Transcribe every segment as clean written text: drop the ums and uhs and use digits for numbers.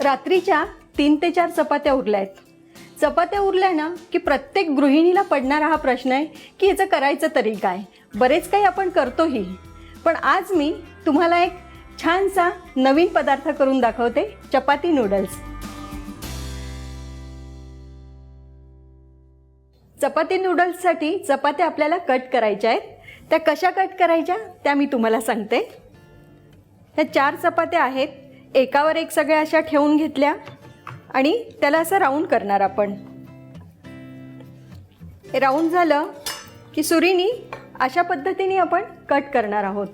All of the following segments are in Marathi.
रात्रीच्या 3 ते 4 चपात्या उरल्या आहेत. चपात्या उरल्या ना की प्रत्येक गृहिणीला पडणारा हा प्रश्न आहे की याचं करायचं तरी काय. बरेच काही आपण करतोही, पण आज मी तुम्हाला एक छानसा नवीन पदार्थ करून दाखवते, चपाती नूडल्स. चपाती नूडल्ससाठी चपात्या आपल्याला कट करायच्या आहेत. त्या कशा कट करायच्या त्या मी तुम्हाला सांगते. ह्या 4 चपात्या आहेत, एकावर एक सगळ्या अशा ठेवून घेतल्या आणि त्याला असं राऊंड करणार आपण. राऊंड झालं की सुरीनी अशा पद्धतीने आपण कट करणार आहोत.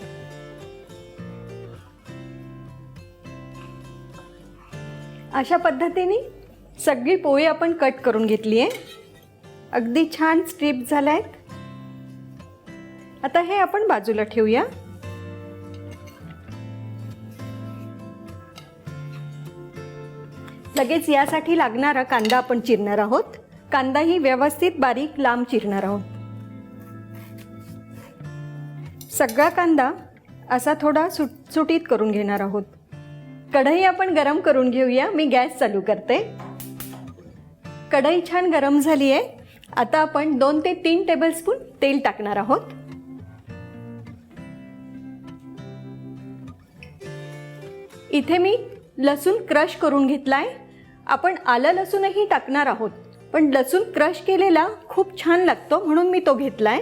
अशा पद्धतीने सगळी पोळी आपण कट करून घेतली आहे. अगदी छान स्ट्रिप झाल्या आहेत. आता हे आपण बाजूला ठेवूया. लगेच यासाठी लागणारा कांदा आपण चिरणार आहोत. कांदाही व्यवस्थित बारीक लांब चिरणार आहोत. सगळा कांदा असा थोडा सुटीत करून घेणार आहोत. कढई आपण गरम करून घेऊया. मी गॅस चालू करते. कढई छान गरम झाली आहे. आता आपण 2 ते 3 टेबलस्पून तेल टाकणार आहोत. इथे मी लसूण क्रश करून घेतलाय. आपण आलं लसूणही टाकणार आहोत, पण लसूण क्रश केलेला खूप छान लागतो म्हणून मी तो घेतलाय.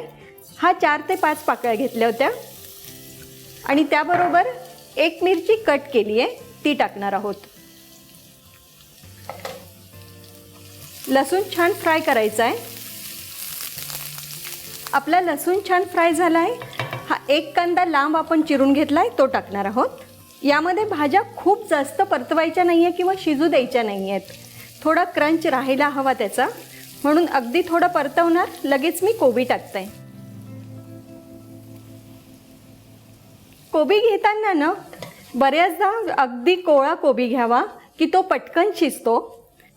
हा 4 ते 5 पाकळ्या घेतल्या होत्या आणि त्याबरोबर एक मिरची कट केली आहे, ती टाकणार आहोत. लसूण छान फ्राय करायचा आहे. आपला लसूण छान फ्राय झालाय. हा एक कांदा लांब आपण चिरून घेतलाय, तो टाकणार आहोत. यामध्ये भाज्या खूप जास्त परतवायच्या नाही आहे किंवा शिजू द्यायच्या नाही आहेत. थोडा क्रंच राहायला हवा त्याचा, म्हणून अगदी थोडं परतवणार. लगेच मी कोबी टाकते. कोबी घेताना ना बऱ्याचदा अगदी कोवळा कोबी घ्यावा की तो पटकन शिजतो.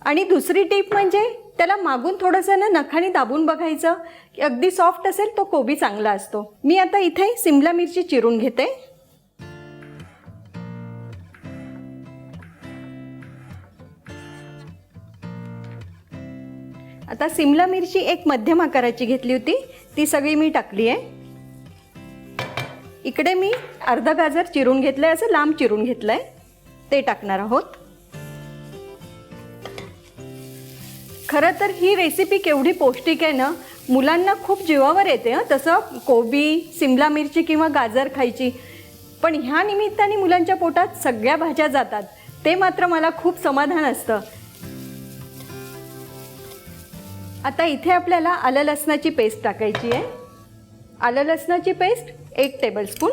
आणि दुसरी टीप म्हणजे त्याला मागून थोडंसं ना नखाने दाबून बघायचं की अगदी सॉफ्ट असेल तो कोबी चांगला असतो. मी आता इथे सिमला मिरची चिरून घेते. आता सिमला मिरची एक मध्यम आकाराची घेतली होती, ती सगळी मी टाकली आहे. इकडे मी अर्धा गाजर चिरून घेतलंय, असं लांब चिरून घेतलंय, ते टाकणार आहोत. खरं तर ही रेसिपी केवढी पौष्टिक आहे ना, मुलांना खूप जीवावर येते. तसं कोबी, सिमला मिरची किंवा गाजर खायची, पण ह्या निमित्ताने मुलांच्या पोटात सगळ्या भाज्या जातात, ते मात्र मला खूप समाधान असतं. आता इथे आपल्याला आलं लसणाची पेस्ट टाकायची आहे. आलं लसणाची पेस्ट 1 टेबलस्पून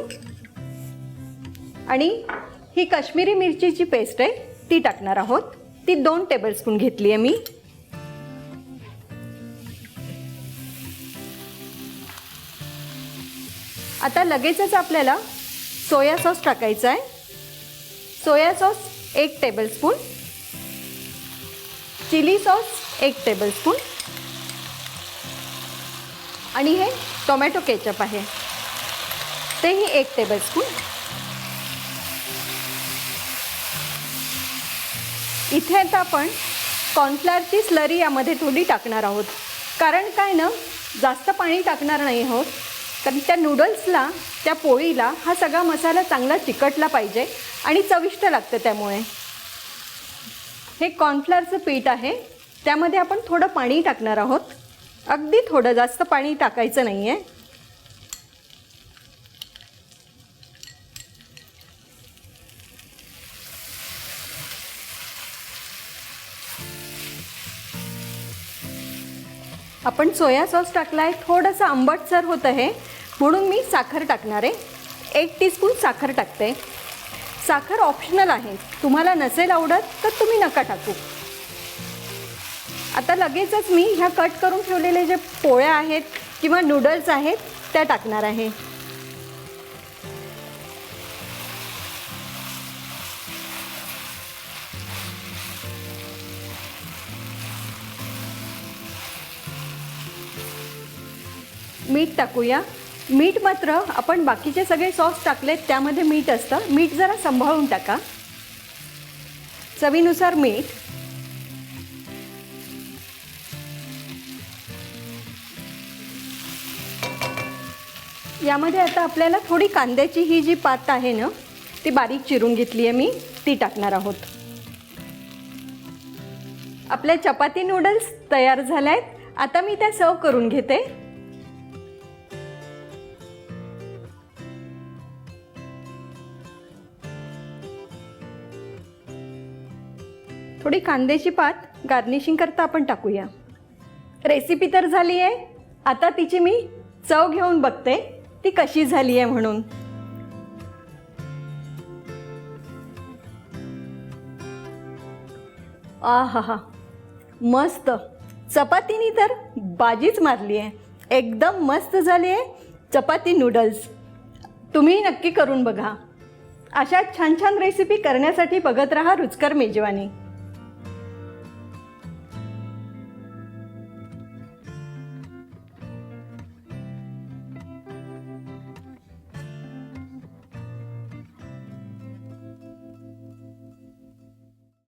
आणि ही काश्मीरी मिरचीची पेस्ट आहे, ती टाकणार आहोत. ती 2 टेबलस्पून घेतली आहे मी. आता लगेचच आपल्याला सोया सॉस टाकायचा आहे. Soya sauce 1 tablespoon, chilli sauce 1 tablespoon आणि हे टोमॅटो केचप आहे, तेही 1 टेबलस्पून. इथे आता आपण कॉर्नफ्लॉवरची स्लरी यामध्ये थोडी टाकणार आहोत. कारण काय ना, जास्त पाणी टाकणार नाही आहोत, कारण त्या नूडल्सला, त्या पोळीला हा सगळा मसाला चांगला चिकटला पाहिजे आणि चविष्ट लागतं. त्यामुळे हे कॉर्नफ्लॉवरचं पीठ आहे, त्यामध्ये आपण थोडं पाणी टाकणार आहोत. अगदी थोडं, जास्त पाणी टाकायचं नाही आहे. आपण सोया सॉस टाकला आहे, थोडंसं आंबटसर होतं आहे म्हणून मी साखर टाकणार आहे. 1 टीस्पून साखर टाकते. साखर ऑप्शनल आहे, तुम्हाला नसेल आवडत तर तुम्ही नका टाकू. आता लगेचच मी ह्या कट करून ठेवलेले जे पोळ्या आहेत किंवा नूडल्स आहेत त्या टाकणार आहे. मीठ टाकूया. मीठ मात्र आपण बाकीचे सगळे सॉस टाकलेत त्यामध्ये मीठ असतं, मीठ जरा सांभाळून टाका. चवीनुसार मीठ, यामध्ये आता आपल्याला थोडी कांद्याची ही जी पात आहे ना ती बारीक चिरून घेतली आहे मी, ती टाकणार आहोत. आपल्या चपाती नूडल्स तयार झाल्या आहेत. आता मी त्या सर्व करून घेते. थोडी कांद्याची पात गार्निशिंग करता आपण टाकूया. रेसिपी तर झाली आहे. आता तिची मी चव घेऊन बघते ती कशी झाली आहे म्हणून. आहा, मस्त. चपातीनी तर बाजीच मारली आहे. एकदम मस्त झाली आहे चपाती नूडल्स. तुम्ही नक्की करून बघा. अशा छान छान रेसिपी करण्यासाठी बघत राहा रुचकर मेजवानी.